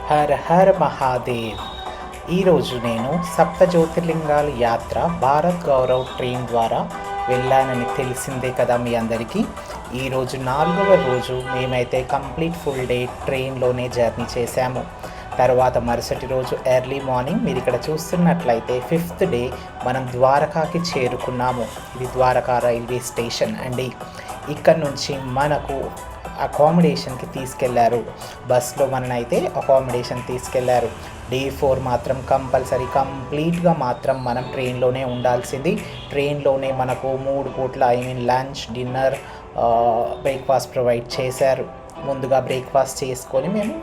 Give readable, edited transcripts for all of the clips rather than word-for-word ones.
హర హర మహాదేవ్. ఈరోజు నేను సప్త జ్యోతిర్లింగాల యాత్ర భారత్ గౌరవ్ ట్రైన్ ద్వారా వెళ్ళానని తెలిసిందే కదా మీ అందరికీ. ఈరోజు 4వ రోజు మేమైతే కంప్లీట్ ఫుల్ డే ట్రైన్లోనే జర్నీ చేశాము. తర్వాత మరుసటి రోజు ఎర్లీ మార్నింగ్ మీరు ఇక్కడ చూస్తున్నట్లయితే 5th డే మనం ద్వారకాకి చేరుకున్నాము. ఇది ద్వారకా రైల్వే స్టేషన్ అండి. ఇక్కడ నుంచి మనకు అకామిడేషన్కి తీసుకెళ్లారు. బస్లో మననైతే అకామిడేషన్ తీసుకెళ్లారు. డే 4 మాత్రం కంప్లీట్గా మాత్రం మనం ట్రైన్లోనే ఉండాల్సింది. ట్రైన్లోనే మనకు 3 పూట్ల లంచ్, డిన్నర్, బ్రేక్ఫాస్ట్ ప్రొవైడ్ చేశారు. ముందుగా బ్రేక్ఫాస్ట్ చేసుకొని మేము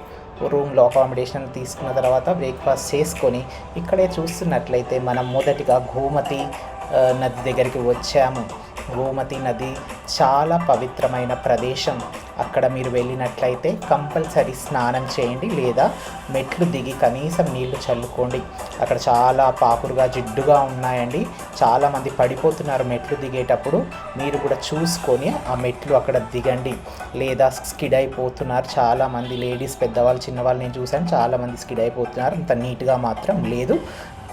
రూమ్లో అకామిడేషన్ తీసుకున్న తర్వాత బ్రేక్ఫాస్ట్ చేసుకొని ఇక్కడే చూస్తున్నట్లయితే మనం మొదటిగా గోమతి నది దగ్గరికి వచ్చాము. గోమతి నది చాలా పవిత్రమైన ప్రదేశం. అక్కడ మీరు వెళ్ళినట్లయితే కంపల్సరీ స్నానం చేయండి, లేదా మెట్లు దిగి కనీసం నీళ్లు చల్లుకోండి. అక్కడ చాలా పాకుడుగా జిడ్డుగా ఉన్నాయండి. చాలామంది పడిపోతున్నారు మెట్లు దిగేటప్పుడు. మీరు కూడా చూసుకొని ఆ మెట్లు అక్కడ దిగండి, లేదా స్కిడ్ అయిపోతున్నారు చాలామంది. లేడీస్, పెద్దవాళ్ళు, చిన్నవాళ్ళు నేను చూశాను, చాలామంది స్కిడ్ అయిపోతున్నారు. అంత నీట్గా మాత్రం లేదు.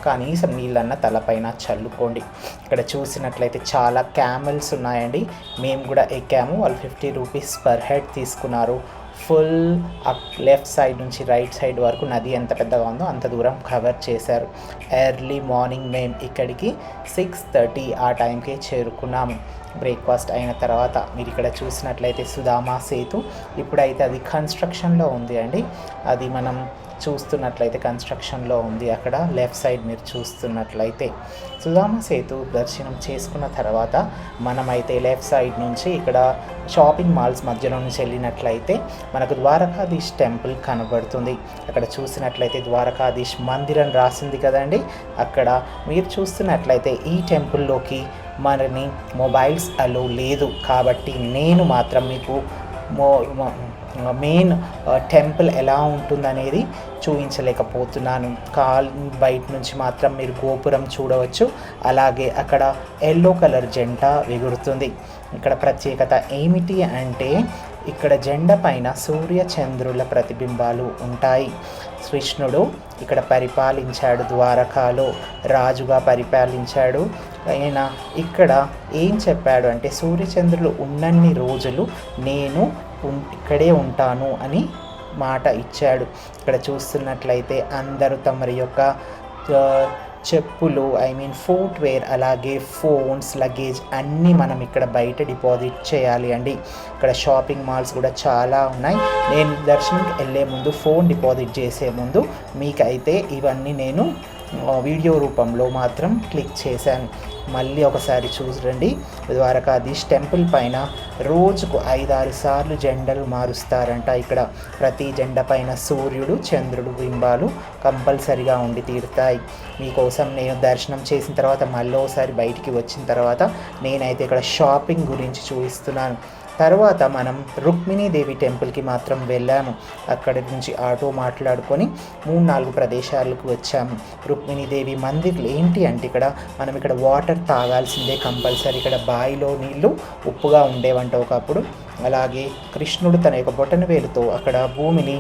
కనీసం నీళ్ళన్న తలపైన చల్లుకోండి. ఇక్కడ చూసినట్లయితే చాలా క్యామెల్స్ ఉన్నాయండి. మేము కూడా ఎక్కాము. వాళ్ళు 50 రూపీస్ పర్ హెడ్ తీసుకున్నారు. ఫుల్ లెఫ్ట్ సైడ్ నుంచి రైట్ సైడ్ వరకు నది ఎంత పెద్దగా ఉందో అంత దూరం కవర్ చేశారు. ఎర్లీ మార్నింగ్ మేము ఇక్కడికి 6:30 ఆ టైంకే చేరుకున్నాము. బ్రేక్ఫాస్ట్ అయిన తర్వాత మీరు ఇక్కడ చూసినట్లయితే సుధామా సేతు, ఇప్పుడైతే అది కన్స్ట్రక్షన్లో ఉంది అండి. అది మనం చూస్తున్నట్లయితే కన్స్ట్రక్షన్లో ఉంది. అక్కడ లెఫ్ట్ సైడ్ మీరు చూస్తున్నట్లయితే సుధామా సేతు దర్శనం చేసుకున్న తర్వాత మనమైతే లెఫ్ట్ సైడ్ నుంచి ఇక్కడ షాపింగ్ మాల్స్ మధ్యలో నుంచి వెళ్ళినట్లయితే మనకు ద్వారకాధీష్ టెంపుల్ కనబడుతుంది. అక్కడ చూసినట్లయితే ద్వారకాధీష్ మందిరం రాసింది కదండి. అక్కడ మీరు చూస్తున్నట్లయితే ఈ టెంపుల్లోకి మనని మొబైల్స్ అలో లేదు, కాబట్టి నేను మాత్రం మీకు మెయిన్ టెంపుల్ ఎలా ఉంటుందనేది చూపించలేకపోతున్నాను. బయట నుంచి మాత్రం మీరు గోపురం చూడవచ్చు. అలాగే అక్కడ ఎల్లో కలర్ జెండా ఎగురుతుంది. ఇక్కడ ప్రత్యేకత ఏమిటి అంటే ఇక్కడ జెండా పైన సూర్య చంద్రుల ప్రతిబింబాలు ఉంటాయి. కృష్ణుడు ఇక్కడ పరిపాలించాడు, ద్వారకాలో రాజుగా పరిపాలించాడు. ఆయన ఇక్కడ ఏం చెప్పాడు అంటే సూర్యచంద్రులు ఉన్నన్ని రోజులు నేను ఇక్కడే ఉంటాను అని మాట ఇచ్చాడు. ఇక్కడ చూస్తున్నట్లయితే అందరూ తమరి యొక్క చెప్పులు, ఫుట్వేర్, అలాగే ఫోన్స్, లగేజ్ అన్నీ మనం ఇక్కడ బయట డిపాజిట్ చేయాలి అండి. ఇక్కడ షాపింగ్ మాల్స్ కూడా చాలా ఉన్నాయి. నేను దర్శనంకి వెళ్ళే ముందు ఫోన్ డిపాజిట్ చేసే ముందు మీకైతే ఇవన్నీ నేను వీడియో రూపంలో మాత్రం క్లిక్ చేశాను. మళ్ళీ ఒకసారి చూడండి. ద్వారకాధీష్ టెంపుల్ పైన రోజుకు 5-6 సార్లు జెండలు మారుస్తారంట. ఇక్కడ ప్రతి జెండా పైన సూర్యుడు, చంద్రుడు బింబాలు కంపల్సరిగా ఉండి తీరుతాయి. మీకోసం నేను దర్శనం చేసిన తర్వాత మళ్ళీ ఒకసారి బయటికి వచ్చిన తర్వాత నేనైతే ఇక్కడ షాపింగ్ గురించి చూపిస్తున్నాను. తర్వాత మనం రుక్మిణీదేవి టెంపుల్కి మాత్రం వెళ్ళాము. అక్కడి నుంచి ఆటో మాట్లాడుకొని 3-4 ప్రదేశాలకు వచ్చాము. రుక్మిణీదేవి మందిర్లు ఏంటి అంటే మనం ఇక్కడ వాటర్ తాగాల్సిందే కంపల్సరీ. ఇక్కడ బావిలో నీళ్లు ఉప్పుగా ఉండేవంట ఒకప్పుడు. అలాగే కృష్ణుడు తన యొక్క బొటన వేలుతో అక్కడ భూమిని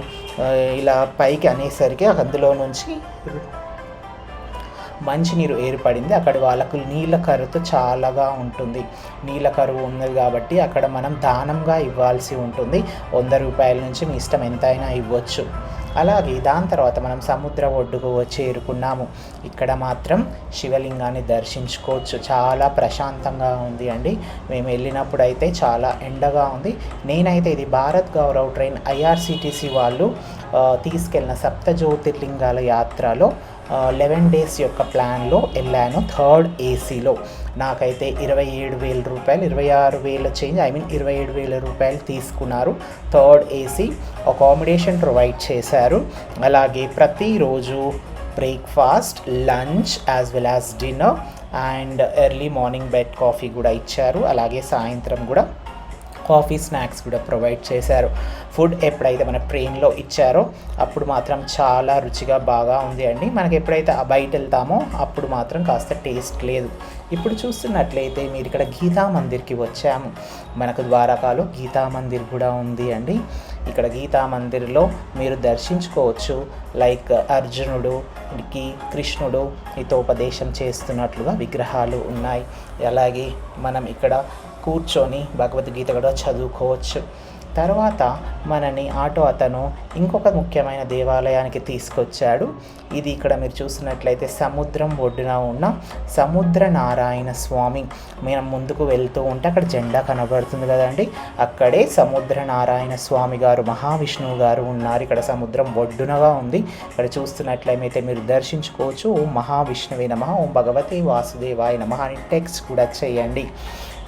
ఇలా పైకి అనేసరికి అందులో నుంచి మంచినీరు ఏర్పడింది. అక్కడ వాళ్ళకు నీళ్ళ కరువు చాలాగా ఉంటుంది. నీళ్ళ కరువు ఉన్నది కాబట్టి అక్కడ మనం దానంగా ఇవ్వాల్సి ఉంటుంది. 100 రూపాయల నుంచి మీ ఇష్టం ఎంతైనా ఇవ్వచ్చు. అలాగే దాని తర్వాత మనం సముద్ర ఒడ్డుకు చేరుకున్నాము. ఇక్కడ మాత్రం శివలింగాన్ని దర్శించుకోవచ్చు. చాలా ప్రశాంతంగా ఉంది అండి. మేము వెళ్ళినప్పుడు అయితే చాలా ఎండగా ఉంది. నేనైతే ఇది భారత్ గౌరవ్ ట్రైన్ IRCTC వాళ్ళు తీసుకెళ్ళిన సప్త జ్యోతిర్లింగాల యాత్రలో 11 డేస్ యొక్క ప్లాన్లో వెళ్ళాను. 3rd ACలో నాకైతే 27,000 రూపాయలు, 26,000 చేంజ్ 27,000 రూపాయలు తీసుకున్నారు. 3rd AC అకామిడేషన్ ప్రొవైడ్ చేశారు. అలాగే ప్రతిరోజు breakfast, lunch as well as dinner and early morning bed coffee కూడా ఇచ్చారు. అలాగే సాయంత్రం కూడా కాఫీ, స్నాక్స్ కూడా ప్రొవైడ్ చేశారు. ఫుడ్ ఎప్పుడైతే మన ట్రైన్లో ఇచ్చారో అప్పుడు మాత్రం చాలా రుచిగా బాగా ఉంది అండి. మనకి ఎప్పుడైతే బయట వెళ్తామో అప్పుడు మాత్రం కాస్త టేస్ట్ లేదు. ఇప్పుడు చూస్తున్నట్లయితే మీరు ఇక్కడ గీతా మందిర్కి వచ్చాము. మనకు ద్వారకాలో గీతా మందిర్ కూడా ఉంది అండి. ఇక్కడ గీతా మందిర్లో మీరు దర్శించుకోవచ్చు. లైక్ అర్జునుడికి కృష్ణుడు హితోపదేశం చేస్తున్నట్లుగా విగ్రహాలు ఉన్నాయి. అలాగే మనం ఇక్కడ కూర్చొని భగవద్గీత కూడా చదువుకోవచ్చు. తర్వాత మనని ఆటో అతను ఇంకొక ముఖ్యమైన దేవాలయానికి తీసుకొచ్చాడు. ఇది ఇక్కడ మీరు చూసినట్లయితే సముద్రం ఒడ్డున ఉన్న సముద్ర నారాయణ స్వామి. మనం ముందుకు వెళ్తూ ఉంటే అక్కడ జెండా కనబడుతుంది కదండి, అక్కడే సముద్ర నారాయణ స్వామి గారు మహావిష్ణువు గారు ఉన్నారు. ఇక్కడ సముద్రం ఒడ్డునగా ఉంది. ఇక్కడ చూస్తున్నట్లయితే మీరు దర్శించుకోవచ్చు. ఓం మహావిష్ణువే నమః, ఓం భగవతే వాసుదేవాయ నమః అని టెక్స్ట్ కూడా చేయండి.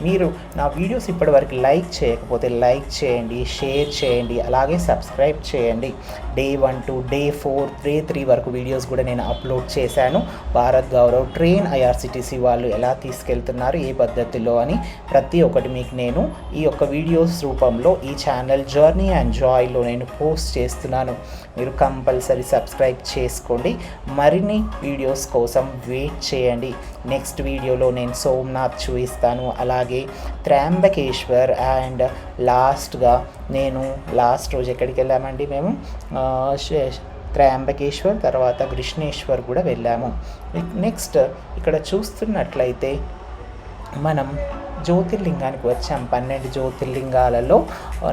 మీరు నా వీడియోస్ ఇప్పటివరకు లైక్ చేయకపోతే లైక్ చేయండి, షేర్ చేయండి, అలాగే సబ్స్క్రైబ్ చేయండి. డే 1 to డే 4, డే 3 వరకు వీడియోస్ కూడా నేను అప్లోడ్ చేశాను. భారత్ గౌరవ్ ట్రైన్ ఐఆర్సిటీసీ వాళ్ళు ఎలా తీసుకెళ్తున్నారు, ఏ పద్ధతిలో అని ప్రతి ఒక్కటి మీకు నేను ఈ యొక్క వీడియోస్ రూపంలో ఈ ఛానల్ జర్నీ అండ్ జాయ్లో నేను పోస్ట్ చేస్తున్నాను. మీరు కంపల్సరీ సబ్స్క్రైబ్ చేసుకోండి. మరిన్ని వీడియోస్ కోసం వెయిట్ చేయండి. నెక్స్ట్ వీడియోలో నేను సోమనాథ్ చూపిస్తాను, అలాగే త్రయంబకేశ్వర్ అండ్ లాస్ట్గా నేను లాస్ట్ రోజు ఎక్కడికి వెళ్ళామండి మేము త్రయంబకేశ్వర్, తర్వాత కృష్ణేశ్వర్ కూడా వెళ్ళాము. నెక్స్ట్ ఇక్కడ చూస్తున్నట్లయితే మనం జ్యోతిర్లింగానికి వచ్చాం. 12 జ్యోతిర్లింగాలలో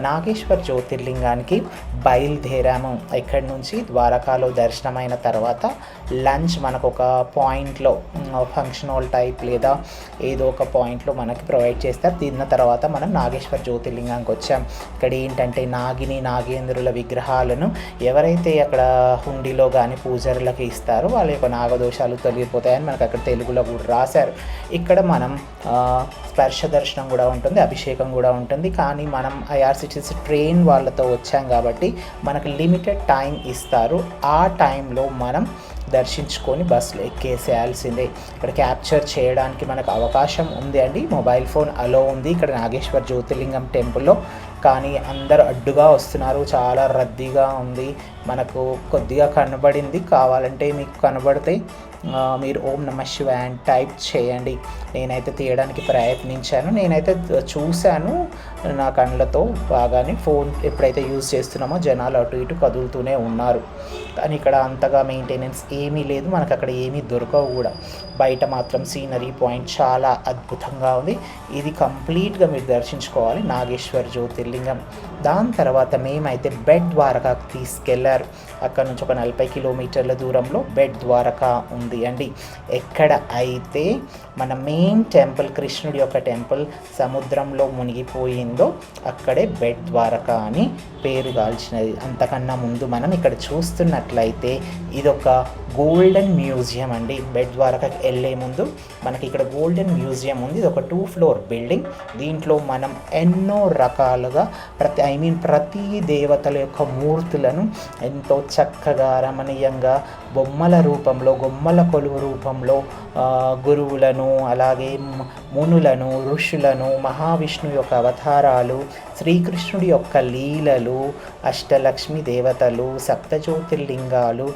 నాగేశ్వర్ జ్యోతిర్లింగానికి బయలుదేరాము. ఇక్కడి నుంచి ద్వారకాలో దర్శనమైన తర్వాత లంచ్ మనకు ఒక పాయింట్లో ఫంక్షన్ హాల్ టైప్ లేదా ఏదో ఒక పాయింట్లో మనకి ప్రొవైడ్ చేస్తారు. తిన్న తర్వాత మనం నాగేశ్వర్ జ్యోతిర్లింగానికి వచ్చాం. ఇక్కడ ఏంటంటే నాగేంద్రుల విగ్రహాలను ఎవరైతే అక్కడ హుండీలో కానీ పూజారులకు ఇస్తారో వాళ్ళ యొక్క నాగదోషాలు తొలగిపోతాయని మనకు అక్కడ తెలుగులో కూడా రాశారు. ఇక్కడ మనం స్పర్శ దర్శనం కూడా ఉంటుంది, అభిషేకం కూడా ఉంటుంది. కానీ మనం ఐఆర్సిటీసీ ట్రైన్ వాళ్ళతో వచ్చాం కాబట్టి మనకు లిమిటెడ్ టైం ఇస్తారు. ఆ టైంలో మనం దర్శించుకొని బస్సులో ఎక్కేసేయాల్సిందే. ఇక్కడ క్యాప్చర్ చేయడానికి మనకు అవకాశం ఉంది అండి, మొబైల్ ఫోన్ అలో ఉంది ఇక్కడ నాగేశ్వర్ జ్యోతిర్లింగం టెంపుల్లో. కానీ అందరు అడ్డుగా వస్తున్నారు, చాలా రద్దీగా ఉంది. మనకు కొద్దిగా కనబడింది, కావాలంటే మీకు కనబడతాయి. మీరు ఓం నమః శివాయ అని టైప్ చేయండి. నేనైతే తీయడానికి ప్రయత్నించాను, నేనైతే చూశాను నా కళ్ళతో బాగానే. ఫోన్ ఎప్పుడైతే యూజ్ చేస్తున్నామో జనాలు అటు ఇటు కదులుతూనే ఉన్నారు. కానీ ఇక్కడ అంతగా మెయింటెనెన్స్ ఏమీ లేదు, మనకు అక్కడ ఏమీ దొరకవు కూడా. బయట మాత్రం సీనరీ పాయింట్ చాలా అద్భుతంగా ఉంది. ఇది కంప్లీట్గా మీరు దర్శించుకోవాలి నాగేశ్వర్ జ్యోతిర్లింగం. దాని తర్వాత మేమైతే బెట్ ద్వారకాకు తీసుకెళ్లారు. అక్కడ నుంచి ఒక 40 కిలోమీటర్ల దూరంలో బెట్ ద్వారకా ఉంది అండి. ఎక్కడ అయితే మన మెయిన్ టెంపుల్ కృష్ణుడి యొక్క టెంపుల్ సముద్రంలో మునిగిపోయిందో అక్కడే బెట్ ద్వారకా అని పేరు గాల్చినది. అంతకన్నా ముందు మనం ఇక్కడ చూస్తున్నట్లయితే ఇదొక గోల్డెన్ మ్యూజియం అండి. బెట్ ద్వారకాకి వెళ్ళే ముందు మనకి ఇక్కడ గోల్డెన్ మ్యూజియం ఉంది. ఇది ఒక 2 ఫ్లోర్ బిల్డింగ్. దీంట్లో మనం ఎన్నో రకాలుగా ప్రతి దేవతల యొక్క మూర్తులను ఎంతో చక్కగా రమణీయంగా బొమ్మల రూపంలో, బొమ్మల కొలువు రూపంలో గురువులను, అలాగే మునులను, ఋషులను, మహావిష్ణువు యొక్క అవతారాలు, శ్రీకృష్ణుడి యొక్క లీలలు, అష్టలక్ష్మి దేవతలు, సప్తజ్యోతిర్లింగాలు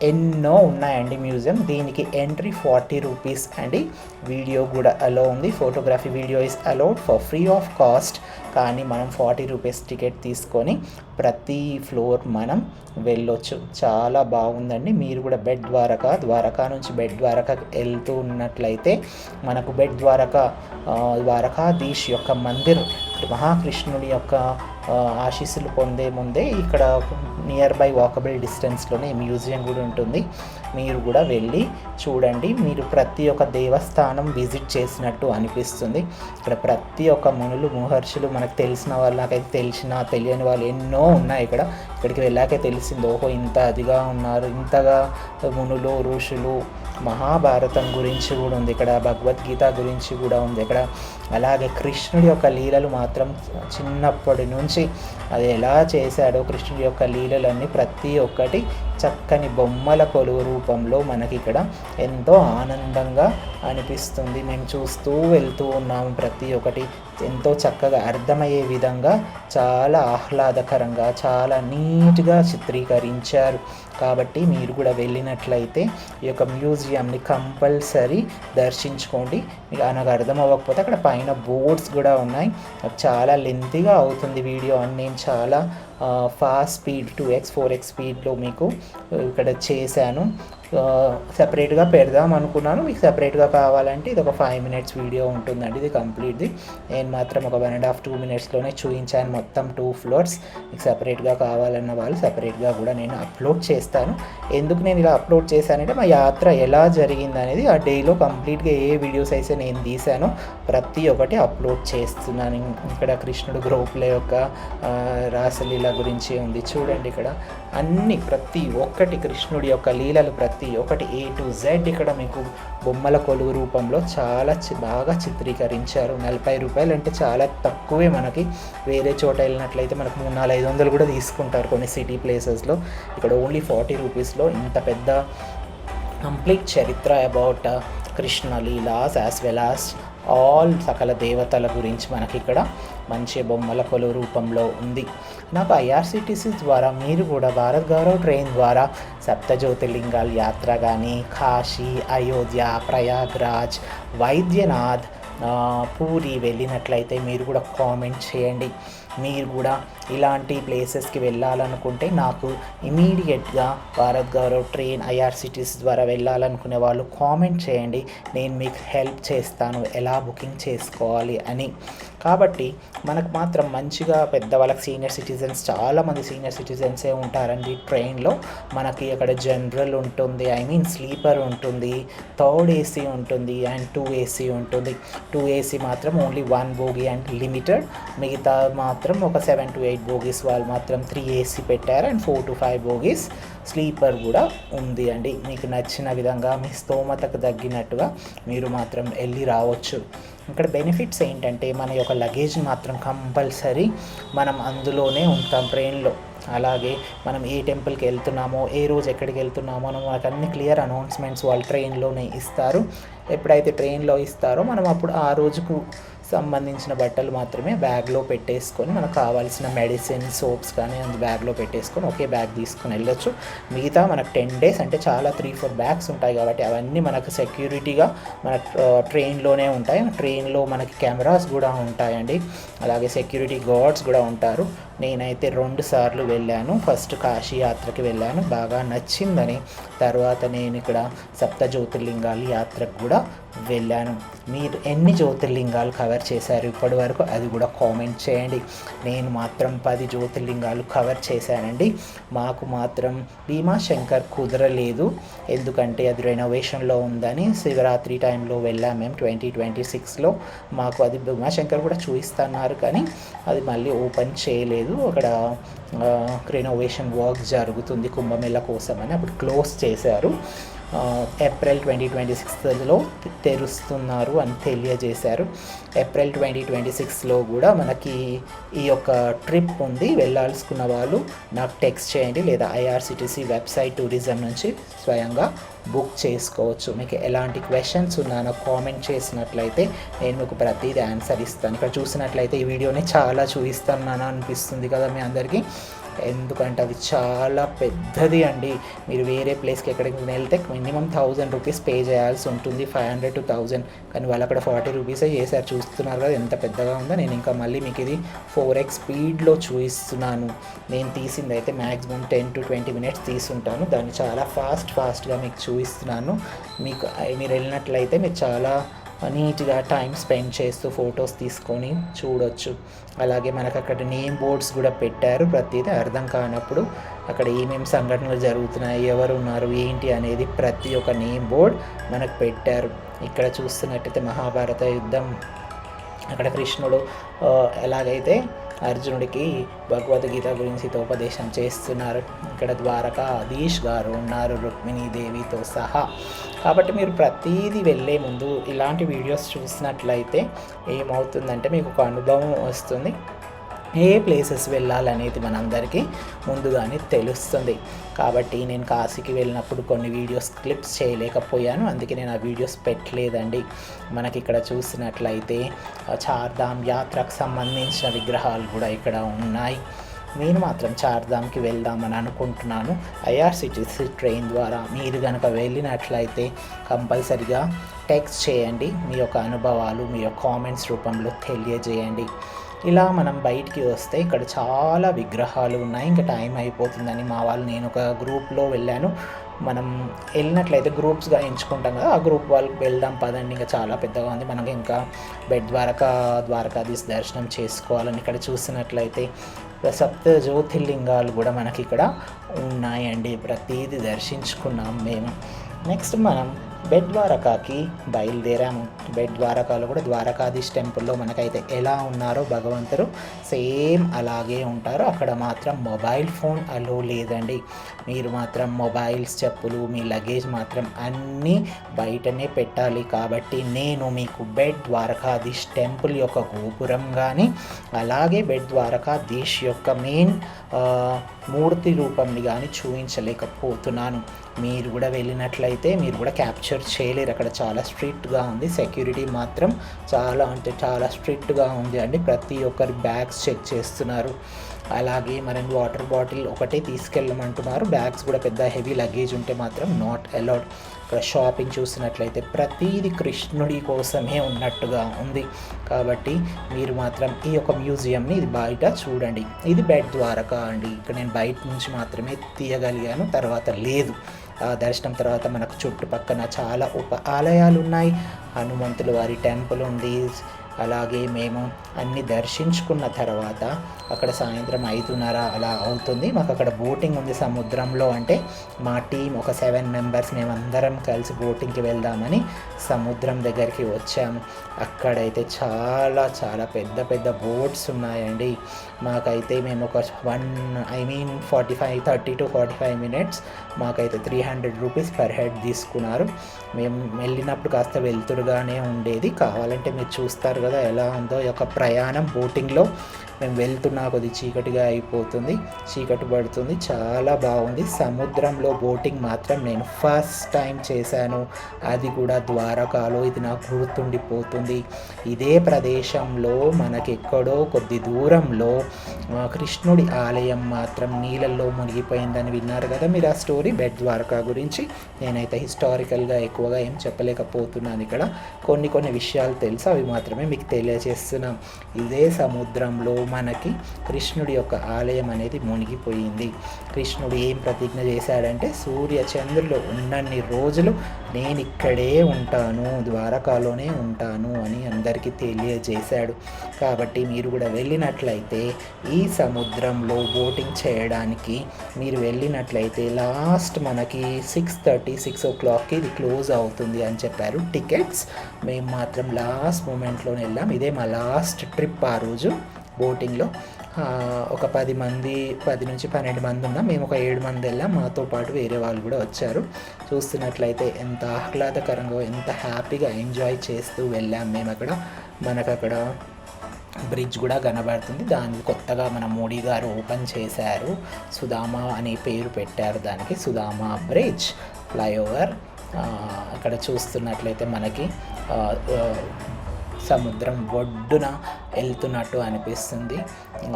ఎన్నో ఉన్నాయండి మ్యూజియం. దీనికి ఎంట్రీ 40 రూపీస్ అండి. వీడియో కూడా అలో ఉంది, photography video is allowed for free of cost. కానీ మనం 40 రూపీస్ టికెట్ తీసుకొని ప్రతి ఫ్లోర్ మనం వెళ్ళొచ్చు. చాలా బాగుందండి. మీరు కూడా బెట్ ద్వారకా నుంచి బెట్ ద్వారకాకి వెళ్తూ ఉన్నట్లయితే మనకు బెట్ ద్వారకాధీష్ యొక్క మందిర్ మహాకృష్ణుడి యొక్క ఆశీస్సులు పొందే ముందే ఇక్కడ నియర్ బై వాకబుల్ డిస్టెన్స్లోనే మ్యూజియం కూడా ఉంటుంది. మీరు కూడా వెళ్ళి చూడండి. మీరు ప్రతి ఒక్క దేవస్థానం విజిట్ చేసినట్టు అనిపిస్తుంది. ఇక్కడ ప్రతి ఒక్క మునులు, మహర్షులు, మనకు తెలిసిన వాళ్ళు, నాకైతే తెలియని వాళ్ళు ఎన్నో ఉన్నాయి. ఇక్కడికి వెళ్ళాకే తెలిసింది, ఓహో ఇంత అదిగా ఉన్నారు, ఇంతగా మునులు, ఋషులు. మహాభారతం గురించి కూడా ఉంది ఇక్కడ, భగవద్గీత గురించి కూడా ఉంది ఇక్కడ. అలాగే కృష్ణుడి యొక్క లీలలు మాత్రం చిన్నప్పటి నుంచి అది ఎలా చేశాడో కృష్ణుడి యొక్క లీలలన్నీ ప్రతి ఒక్కటి చక్కని బొమ్మల కొలువు రూపంలో మనకి ఇక్కడ ఎంతో ఆనందంగా అనిపిస్తుంది. మేము చూస్తూ వెళ్తూ ఉన్నాము. ప్రతి ఒక్కటి ఎంతో చక్కగా అర్థమయ్యే విధంగా చాలా ఆహ్లాదకరంగా చాలా నీట్గా చిత్రీకరించారు. కాబట్టి మీరు కూడా వెళ్ళినట్లయితే ఈ యొక్క మ్యూజియంని కంపల్సరీ దర్శించుకోండి. మీకు నాకు అర్థం అవ్వకపోతే అక్కడ పైన బోర్డ్స్ కూడా ఉన్నాయి. చాలా లెంతీగా అవుతుంది వీడియో అని నేను చాలా ఫాస్ట్ స్పీడ్ 2x 4x స్పీడ్లో మీకు ఇక్కడ చేశాను. సపరేట్గా పెడదాం అనుకున్నాను. మీకు సపరేట్గా కావాలంటే ఇది ఒక 5 minutes వీడియో ఉంటుందండి. ఇది కంప్లీట్ది. నేను మాత్రం ఒక 1.5 2 minutesలోనే చూపించాను మొత్తం 2 floors. మీకు సపరేట్గా కావాలన్న వాళ్ళు సపరేట్గా కూడా నేను అప్లోడ్ చేస్తాను. ఎందుకు నేను ఇలా అప్లోడ్ చేశానంటే మా యాత్ర ఎలా జరిగింది అనేది ఆ డేలో కంప్లీట్గా ఏ వీడియోస్ అయితే నేను తీశానో ప్రతి ఒక్కటి అప్లోడ్ చేస్తున్నాను. ఇక్కడ కృష్ణుడు గ్రోపుల యొక్క రాసలీల గురించి ఉంది చూడండి. ఇక్కడ అన్ని ప్రతి ఒక్కటి కృష్ణుడి యొక్క లీలలు ప్రతి ఒక్కటి A to Z ఇక్కడ మీకు బొమ్మల కొలువు రూపంలో చాలా బాగా చిత్రీకరించారు. 40 రూపాయలు అంటే చాలా తక్కువే. మనకి వేరే చోట వెళ్ళినట్లయితే మనకు 300-500 కూడా తీసుకుంటారు కొన్ని సిటీ ప్లేసెస్లో. ఇక్కడ ఓన్లీ 40 రూపీస్లో ఇంత పెద్ద కంప్లీట్ చరిత్ర about Krishna Leela's as well as all సకల దేవతల గురించి మనకి ఇక్కడ మంచి బొమ్మల కొలువు రూపంలో ఉంది. నాకు ఐఆర్సిటీసీ ద్వారా మీరు కూడా భారత్ గౌరవ్ ట్రైన్ ద్వారా సప్త జ్యోతిర్లింగాల యాత్ర కానీ కాశీ, అయోధ్య, ప్రయాగ్రాజ్, వైద్యనాథ్, పూరి వెళ్ళినట్లయితే మీరు కూడా కామెంట్ చేయండి. మీరు కూడా ఇలాంటి ప్లేసెస్కి వెళ్ళాలనుకుంటే నాకు ఇమీడియట్గా భారత్ గౌరవ్ ట్రైన్ ఐఆర్సిటీసీ ద్వారా వెళ్ళాలనుకునే వాళ్ళు కామెంట్ చేయండి. నేను మీకు హెల్ప్ చేస్తాను ఎలా బుకింగ్ చేసుకోవాలి అని. కాబట్టి మనకు మాత్రం మంచిగా పెద్దవాళ్ళకి సీనియర్ సిటిజన్స్ చాలామంది సీనియర్ సిటిజన్సే ఉంటారండి ట్రైన్లో. మనకి అక్కడ జనరల్ ఉంటుంది, స్లీపర్ ఉంటుంది, థర్డ్ AC ఉంటుంది అండ్ 2 AC ఉంటుంది. 2 AC మాత్రం ఓన్లీ 1 bogie అండ్ లిమిటెడ్. మిగతా మాత్రం ఒక 7 to 8 bogies వాళ్ళు మాత్రం 3 AC పెట్టారు అండ్ 4 to 5 bogies స్లీపర్ కూడా ఉంది అండి. మీకు నచ్చిన విధంగా మీ స్తోమతకు తగ్గినట్టుగా మీరు మాత్రం వెళ్ళి రావచ్చు. ఇక్కడ బెనిఫిట్స్ ఏంటంటే మన యొక్క లగేజ్ మాత్రం కంపల్సరీ మనం అందులోనే ఉంటాం ట్రైన్లో. అలాగే మనం ఏ టెంపుల్కి వెళ్తున్నామో, ఏ రోజు ఎక్కడికి వెళ్తున్నామో మనకు అన్ని క్లియర్ అనౌన్స్మెంట్స్ వాళ్ళు ట్రైన్లోనే ఇస్తారు. ఎప్పుడైతే ట్రైన్లో ఇస్తారో మనం అప్పుడు ఆ రోజుకు సంబంధించిన బట్టలు మాత్రమే బ్యాగ్లో పెట్టేసుకొని మనకు కావాల్సిన మెడిసిన్, సోప్స్ కానీ బ్యాగ్లో పెట్టేసుకొని ఒకే బ్యాగ్ తీసుకొని వెళ్ళొచ్చు. మిగతా మనకు 10 days అంటే చాలా 3-4 bags ఉంటాయి కాబట్టి అవన్నీ మనకు సెక్యూరిటీగా మన ట్రైన్లోనే ఉంటాయి. ట్రైన్లో మనకి కెమెరాస్ కూడా ఉంటాయండి. అలాగే సెక్యూరిటీ గార్డ్స్ కూడా ఉంటారు. నేనైతే 2 సార్లు వెళ్ళాను. ఫస్ట్ కాశీ యాత్రకి వెళ్ళాను, బాగా నచ్చిందని. తర్వాత నేను ఇక్కడ సప్త జ్యోతిర్లింగాల యాత్రకు కూడా వెళ్ళాను. మీరు ఎన్ని జ్యోతిర్లింగాలు కవర్ చేశారు ఇప్పటి వరకు అది కూడా కామెంట్ చేయండి. నేను మాత్రం 10 జ్యోతిర్లింగాలు కవర్ చేశానండి. మాకు మాత్రం భీమాశంకర్ కుదరలేదు, ఎందుకంటే అది రెనోవేషన్లో ఉందని. శివరాత్రి టైంలో వెళ్ళాం మేము 2026లో. మాకు అది భీమాశంకర్ కూడా చూపిస్తున్నారు కానీ అది మళ్ళీ ఓపెన్ చేయలేదు. అక్కడ రెనోవేషన్ వర్క్ జరుగుతుంది కుంభమేళ కోసం అని, అప్పుడు క్లోజ్ చేశారు. ఏప్రిల్ 2026లో తెరుస్తున్నారు అని తెలియజేశారు. ఏప్రిల్ 2026లో కూడా మనకి ఈ యొక్క ట్రిప్ ఉంది. వెళ్ళాల్సుకున్న వాళ్ళు నాకు టెక్స్ట్ చేయండి లేదా ఐఆర్సిటీసీ వెబ్సైట్ టూరిజం నుంచి స్వయంగా బుక్ చేసుకోవచ్చు. మీకు ఎలాంటి క్వశ్చన్స్ ఉన్నా నాకు కామెంట్ చేసినట్లయితే నేను మీకు ప్రతిదీ ఆన్సర్ ఇస్తాను. ఇక్కడ చూసినట్లయితే ఈ వీడియోని చాలా చూపిస్తున్నాను అనిపిస్తుంది కదా మీ అందరికీ, ఎందుకంటే అది చాలా పెద్దది అండి. మీరు వేరే ప్లేస్కి ఎక్కడికి వెళ్తే మినిమం 1000 రూపీస్ పే చేయాల్సి ఉంటుంది, 500 to 1000. కానీ వాళ్ళు అక్కడ 40 రూపీసే చేశారు. చూస్తున్నారు కదా ఎంత పెద్దగా ఉందో. నేను ఇంకా మళ్ళీ మీకు ఇది 4x స్పీడ్లో చూపిస్తున్నాను. నేను తీసింది అయితే మ్యాక్సిమం 10 to 20 minutes తీసుంటాను. దాన్ని చాలా ఫాస్ట్గా మీకు చూపిస్తున్నాను. మీరు వెళ్ళినట్లయితే మీరు చాలా నీట్గా టైం స్పెండ్ చేస్తూ ఫొటోస్ తీసుకొని చూడొచ్చు. అలాగే మనకు అక్కడ నేమ్ బోర్డ్స్ కూడా పెట్టారు. ప్రతిదీ అర్థం కానప్పుడు అక్కడ ఏమేమి సంఘటనలు జరుగుతున్నాయి, ఎవరు ఉన్నారు, ఏంటి అనేది ప్రతి ఒక్క నేమ్ బోర్డ్ మనకు పెట్టారు. ఇక్కడ చూస్తున్నట్టయితే మహాభారత యుద్ధం, అక్కడ కృష్ణుడు ఎలాగైతే అర్జునుడికి భగవద్గీత గురించి హితోపదేశం చేస్తున్నారు. ఇక్కడ ద్వారకాధీష్ గారు ఉన్నారు రుక్మిణీదేవితో సహా. కాబట్టి మీరు ప్రతిదీ వెళ్ళే ముందు ఇలాంటి వీడియోస్ చూసినట్లయితే ఏమవుతుందంటే మీకు ఒక అనుభవం వస్తుంది. ఏ ప్లేసెస్ వెళ్ళాలనేది మనందరికీ ముందుగానే తెలుస్తుంది. కాబట్టి నేను కాశీకి వెళ్ళినప్పుడు కొన్ని వీడియోస్ క్లిప్స్ చేయలేకపోయాను, అందుకే నేను ఆ వీడియోస్ పెట్టలేదండి. మనకి ఇక్కడ చూసినట్లయితే చార్ధామ్ యాత్రకు సంబంధించిన విగ్రహాలు కూడా ఇక్కడ ఉన్నాయి. నేను మాత్రం చార్ధామ్కి వెళ్దామని అనుకుంటున్నాను ఐఆర్సిటీసీ ట్రైన్ ద్వారా. మీరు కనుక వెళ్ళినట్లయితే కంపల్సరిగా టెక్స్ట్ చేయండి, మీ యొక్క అనుభవాలు మీ యొక్క కామెంట్స్ రూపంలో తెలియజేయండి. ఇలా మనం బయటికి వస్తే ఇక్కడ చాలా విగ్రహాలు ఉన్నాయి. ఇంకా టైం అయిపోతుందని మా వాళ్ళు, నేను ఒక గ్రూప్లో వెళ్ళాను. మనం వెళ్ళినట్లయితే గ్రూప్స్గా ఎంచుకుంటాం కదా, ఆ గ్రూప్ వాళ్ళకి వెళ్దాం పదండి, ఇంకా చాలా పెద్దగా ఉంది, మనకి ఇంకా ద్వారకాధీశ్ దర్శనం చేసుకోవాలని. ఇక్కడ చూసినట్లయితే సప్త జ్యోతిర్లింగాలు కూడా మనకి ఇక్కడ ఉన్నాయండి, ప్రతిదీ దర్శించుకున్నాం మేము. నెక్స్ట్ మనం బెట్ ద్వారకాకి బయలుదేరాము. బెట్ ద్వారకాలో కూడా ద్వారకాధీశ్ టెంపుల్లో మనకైతే ఎలా ఉన్నారో భగవంతుడు సేమ్ అలాగే ఉంటారు. అక్కడ మాత్రం మొబైల్ ఫోన్ అలో లేదండి. మీరు మాత్రం మొబైల్స్, చెప్పులు, మీ లగేజ్ మాత్రం అన్నీ బయటనే పెట్టాలి. కాబట్టి నేను మీకు బెట్ ద్వారకాధీశ్ టెంపుల్ యొక్క గోపురం కానీ, అలాగే బెట్ ద్వారకాధీశ్ యొక్క మెయిన్ మూర్తి రూపంని కానీ చూపించలేకపోతున్నాను. మీరు కూడా వెళ్ళినట్లయితే మీరు కూడా క్యాప్చర్ చేయలేరు, అక్కడ చాలా స్ట్రిక్ట్గా ఉంది. సెక్యూరిటీ మాత్రం చాలా అంటే చాలా స్ట్రిక్ట్గా ఉంది అండి. ప్రతి ఒక్కరి బ్యాగ్స్ చెక్ చేస్తున్నారు. అలాగే మనం వాటర్ బాటిల్ ఒకటే తీసుకెళ్ళమంటున్నారు. బ్యాగ్స్ కూడా పెద్ద హెవీ లగేజ్ ఉంటే మాత్రం నాట్ అలౌడ్. ఇక్కడ షాపింగ్ చూసినట్లయితే ప్రతిదీ కృష్ణుడి కోసమే ఉన్నట్టుగా ఉంది. కాబట్టి మీరు మాత్రం ఈ యొక్క మ్యూజియంని ఇది బయట చూడండి. ఇది బెట్ ద్వారకా అండి. ఇక్కడ నేను బయట నుంచి మాత్రమే తీయగలిగాను, తర్వాత లేదు. దర్శనం తర్వాత మనకు చుట్టుపక్కన చాలా ఆలయాలు ఉన్నాయి. హనుమంతుల వారి టెంపుల్ ఉంది. అలాగే మేము అన్నీ దర్శించుకున్న తర్వాత అక్కడ సాయంత్రం 5:30 అలా అవుతుంది. మాకు అక్కడ బోటింగ్ ఉంది సముద్రంలో. అంటే మా టీం ఒక 7 మెంబర్స్ మేమందరం కలిసి బోటింగ్కి వెళ్దామని సముద్రం దగ్గరికి వచ్చాము. అక్కడైతే చాలా చాలా పెద్ద పెద్ద బోట్స్ ఉన్నాయండి. మాకైతే మేము ఒక 30 to 45 మినిట్స్ మాకైతే 300 రూపీస్ పర్ హెడ్ తీసుకున్నారు. మేము వెళ్ళినప్పుడు కాస్త వెళ్తురుగానే ఉండేది, కావాలంటే మీరు చూస్తారు కదా ఎలా ఉందో ఈ యొక్క ప్రయాణం. బోటింగ్లో మేము వెళ్తున్నా కొద్ది చీకటిగా అయిపోతుంది, చీకటి పడుతుంది, చాలా బాగుంది. సముద్రంలో బోటింగ్ మాత్రం నేను ఫస్ట్ టైం చేశాను, అది కూడా ద్వారకాలో. ఇది నాకు గుర్తుండిపోతుంది. ఇదే ప్రదేశంలో మనకెక్కడో కొద్ది దూరంలో కృష్ణుడి ఆలయం మాత్రం నీళ్ళల్లో మునిగిపోయిందని విన్నారు కదా మీరు ఆ స్టోరీ బెట్ ద్వారకా గురించి. నేనైతే హిస్టారికల్గా ఎక్కువగా ఏం చెప్పలేకపోతున్నాను. ఇక్కడ కొన్ని విషయాలు తెలుసు, అవి మాత్రమే మీకు తెలియజేస్తున్నాం. ఇదే సముద్రంలో మనకి కృష్ణుడి యొక్క ఆలయం అనేది మునిగిపోయింది. కృష్ణుడు ఏం ప్రతిజ్ఞ చేశాడంటే, సూర్య చంద్రులు ఉన్నన్ని రోజులు నేను ఇక్కడే ఉంటాను, ద్వారకాలోనే ఉంటాను అని అందరికీ తెలియజేశాడు. కాబట్టి మీరు కూడా వెళ్ళినట్లయితే ఈ సముద్రంలో బోటింగ్ చేయడానికి మీరు వెళ్ళినట్లయితే లాస్ట్ మనకి 6 o'clockకి ఇది క్లోజ్ అవుతుంది అని చెప్పారు టికెట్స్. మేము మాత్రం లాస్ట్ మూమెంట్లోనే వెళ్ళాం. ఇదే మా లాస్ట్ ట్రిప్ ఆ రోజు బోటింగ్లో. ఒక 10 నుంచి 12 మంది ఉన్నాం. మేము ఒక 7 మంది వెళ్ళాం, మాతో పాటు వేరే వాళ్ళు కూడా వచ్చారు. చూస్తున్నట్లయితే ఎంత ఆహ్లాదకరంగా, ఎంత హ్యాపీగా ఎంజాయ్ చేస్తూ వెళ్ళాం మేము. మనకు అక్కడ బ్రిడ్జ్ కూడా కనబడుతుంది. దాన్ని కొత్తగా మన మోడీ గారు ఓపెన్ చేశారు. సుధామా అనే పేరు పెట్టారు దానికి, సుధామా బ్రిడ్జ్ ఫ్లైఓవర్. అక్కడ చూస్తున్నట్లయితే మనకి సముద్రం ఒడ్డున వెళ్తున్నట్టు అనిపిస్తుంది.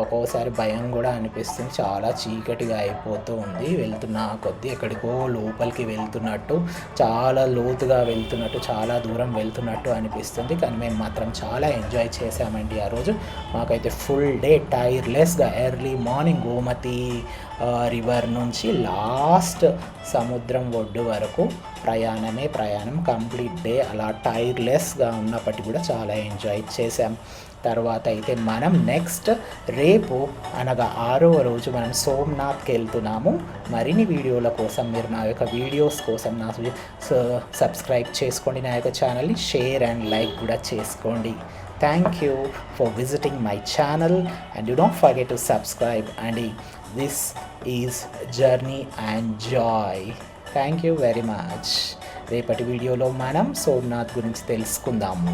ఒక్కోసారి భయం కూడా అనిపిస్తుంది, చాలా చీకటిగా అయిపోతూ ఉంది. వెళ్తున్న కొద్దీ ఎక్కడికో లోపలికి వెళ్తున్నట్టు, చాలా లోతుగా వెళ్తున్నట్టు, చాలా దూరం వెళ్తున్నట్టు అనిపిస్తుంది. కానీ మేము మాత్రం చాలా ఎంజాయ్ చేసామండి ఆ రోజు. మాకైతే ఫుల్ డే టైర్లెస్గా ఎర్లీ మార్నింగ్ గోమతి రివర్ నుంచి లాస్ట్ సముద్రం ఒడ్డు వరకు ప్రయాణం కంప్లీట్ డే అలా టైర్లెస్గా ఉన్నప్పటికీ కూడా చాలా ఎంజాయ్ చేసాం. తర్వాత అయితే మనం నెక్స్ట్ రేపు అనగా 6వ రోజు మనం సోమనాథ్కి వెళ్తున్నాము. మరిన్ని వీడియోల కోసం మీరు నా యొక్క వీడియోస్ కోసం నా సబ్స్క్రైబ్ చేసుకోండి, నా యొక్క ఛానల్ని షేర్ అండ్ లైక్ కూడా చేసుకోండి. Thank you for visiting my channel and you don't forget to subscribe, and this is Journey and Joy. Thank you very much. రేపటి వీడియోలో మనం సోమనాథ్ గురించి తెలుసుకుందాము.